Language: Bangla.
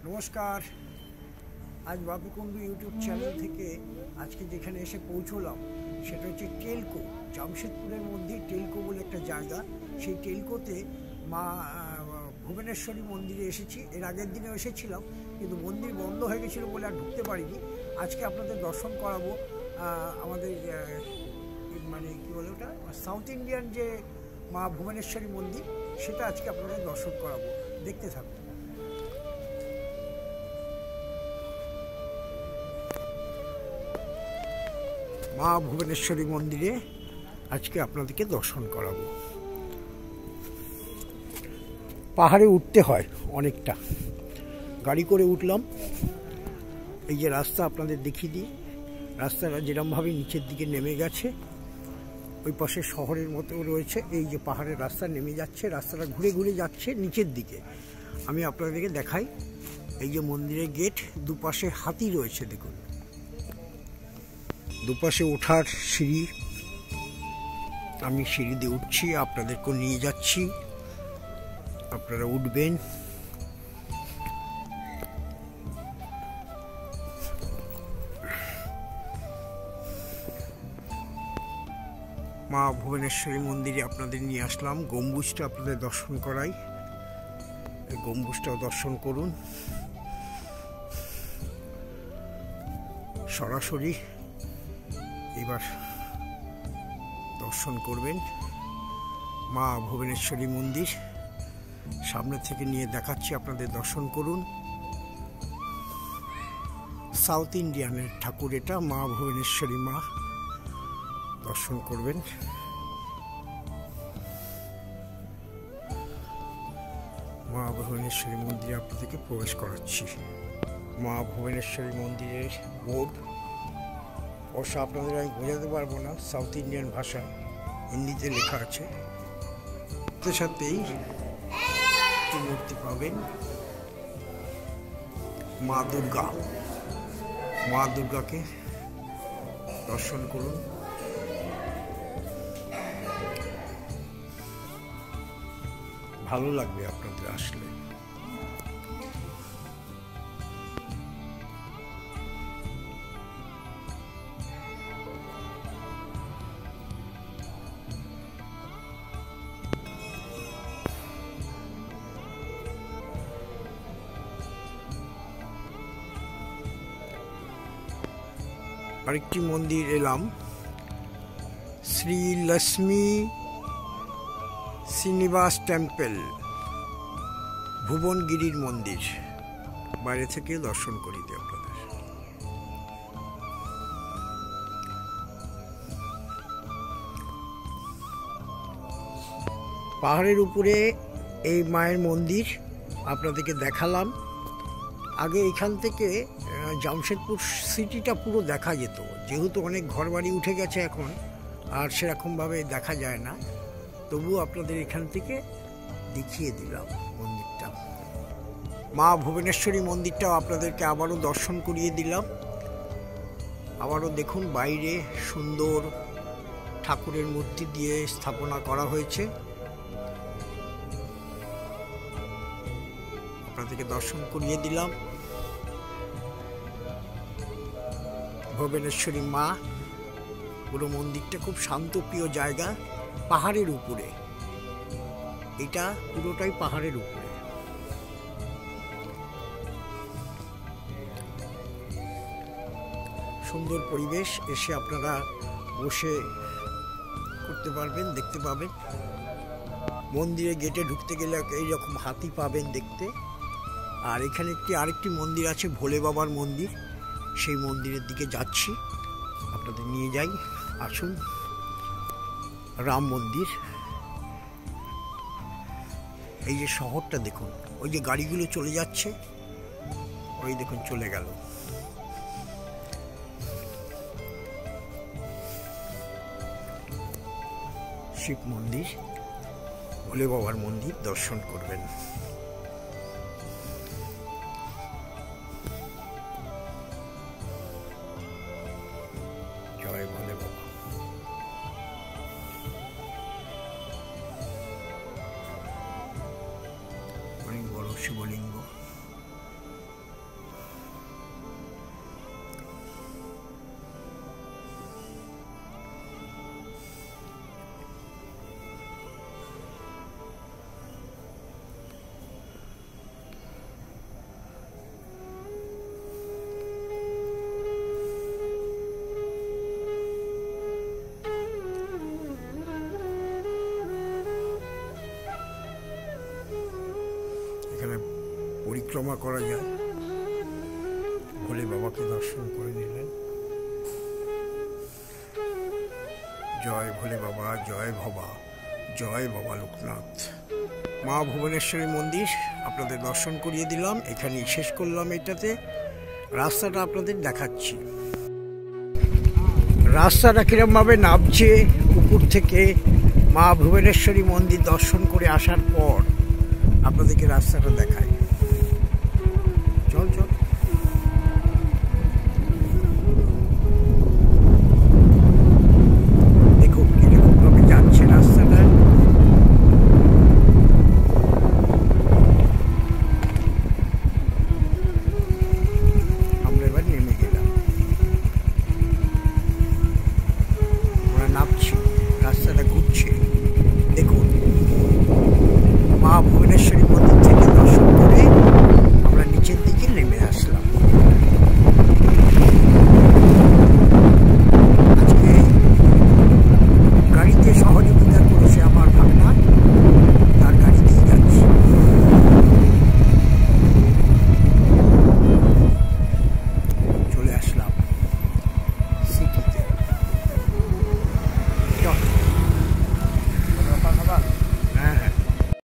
নমস্কার। আজ বাপুকুণ্ডু ইউটিউব চ্যানেল থেকে আজকে যেখানে এসে পৌঁছলাম সেটা হচ্ছে টেলকো, জামশেদপুরের মধ্যে টেলকো বলে একটা জায়গা। সেই টেলকোতে মা ভুবনেশ্বরী মন্দিরে এসেছি। এর আগের দিনেও এসেছিলাম, কিন্তু মন্দির বন্ধ হয়ে গেছিলো বলে আর ঢুকতে পারিনি। আজকে আপনাদের দর্শন করাবো আমাদের মানে কী বলে ওটা, সাউথ ইন্ডিয়ান যে মা ভুবনেশ্বরী মন্দির, সেটা আজকে আপনাদের দর্শন করাবো। দেখতে থাকুন। মা ভুবনেশ্বরী মন্দিরে আজকে আপনাদেরকে দর্শন করাবো। পাহাড়ে উঠতে হয় অনেকটা, গাড়ি করে উঠলাম। এই যে রাস্তা আপনাদের দেখিয়ে দিই, রাস্তাটা যেরকমভাবে নিচের দিকে নেমে গেছে, ওই পাশে শহরের মতো রয়েছে। এই যে পাহাড়ের রাস্তা নেমে যাচ্ছে, রাস্তাটা ঘুরে ঘুরে যাচ্ছে নিচের দিকে। আমি আপনাদেরকে দেখাই, এই যে মন্দিরের গেট, দুপাশে হাতি রয়েছে দেখুন, দুপাশে ওঠার সিঁড়ি। আমি সিঁড়ি দিয়ে উঠছি, আপনাদেরকে নিয়ে যাচ্ছি, আপনারা উঠবেন। মা ভুবনেশ্বরী মন্দিরে আপনাদের নিয়ে আসলাম। গম্বুজটা আপনাদের দর্শন করাই, এই গম্বুজটাও দর্শন করুন সরাসরি। এবার দর্শন করবেন মা ভুবনেশ্বরী মন্দির। সামনে থেকে নিয়ে দেখাচ্ছি, আপনাদের দর্শন করুন। সাউথ ইন্ডিয়ানের ঠাকুর এটা, মা ভুবনেশ্বরী মা, দর্শন করবেন। মা ভুবনেশ্বরী মন্দিরে আপনাদেরকে প্রবেশ করাচ্ছি। মা ভুবনেশ্বরী মন্দিরের বোর্ড, অবশ্য আপনাদের আমি বোঝাতে পারবো না, সাউথ ইন্ডিয়ান ভাষা, হিন্দিতে লেখা আছে। তার সাথেই একটি মূর্তি পাবেন, মা দুর্গা। মা দুর্গাকে দর্শন করুন। ভালো লাগবে আপনাদের আসলে। আরেকটি মন্দির এলাম, শ্রী লক্ষ্মী শ্রীনিবাস টেম্পল, ভুবনগিরির মন্দির। বাইরে থেকে দর্শন করি দিই আপনাদের। পাহাড়ের উপরে এই মায়ের মন্দির আপনাদেরকে দেখালাম। আগে এখান থেকে জামশেদপুর সিটিটা পুরো দেখা যেত, যেহেতু অনেক ঘরবাড়ি উঠে গেছে এখন, আর সেরকমভাবে দেখা যায় না। তবু আপনাদের এখান থেকে দেখিয়ে দিলাম মন্দিরটা। মা ভুবনেশ্বরী মন্দিরটাও আপনাদেরকে আবারও দর্শন করিয়ে দিলাম। আবারও দেখুন, বাইরে সুন্দর ঠাকুরের মূর্তি দিয়ে স্থাপনা করা হয়েছে। আপনাদেরকে দর্শন করিয়ে দিলাম। ভুবনেশ্বরী মা, পুরো মন্দিরটা খুব শান্তপ্রিয় জায়গা, পাহাড়ের উপরে। এটা পুরোটাই পাহাড়ের উপরে। সুন্দর পরিবেশ, এসে আপনারা বসে করতে পারবেন, দেখতে পাবেন। মন্দিরে গেটে ঢুকতে গেলে এইরকম হাতি পাবেন দেখতে। আর এখানে আরেকটি মন্দির আছে, ভোলে বাবার মন্দির। সেই মন্দিরের দিকে যাচ্ছি, আপনাদের নিয়ে যাই, আসুন। রাম মন্দির। এই যে শহরটা দেখুন, ওই যে গাড়িগুলো চলে যাচ্ছে, ওই দেখুন চলে গেল। শিব মন্দির, ভোলে বাবার মন্দির দর্শন করবেন। জয় ভোলে বাবা। অনেক বড় শিবলিঙ্গ। পরিক্রমা করা যায়। ভোলে বাবাকে দর্শন করে নিলেন। জয় ভোলে বাবা, জয় ভবা, জয় বাবা লোকনাথ। মা ভুবনেশ্বরী মন্দির আপনাদের দর্শন করিয়ে দিলাম, এখানেই শেষ করলাম। এটাতে রাস্তাটা আপনাদের দেখাচ্ছি। রাস্তাটা কিরমভাবে নামছে উপর থেকে মা ভুবনেশ্বরী মন্দির দর্শন করে আসার পর আপনাদেরকে রাস্তাটা দেখায়।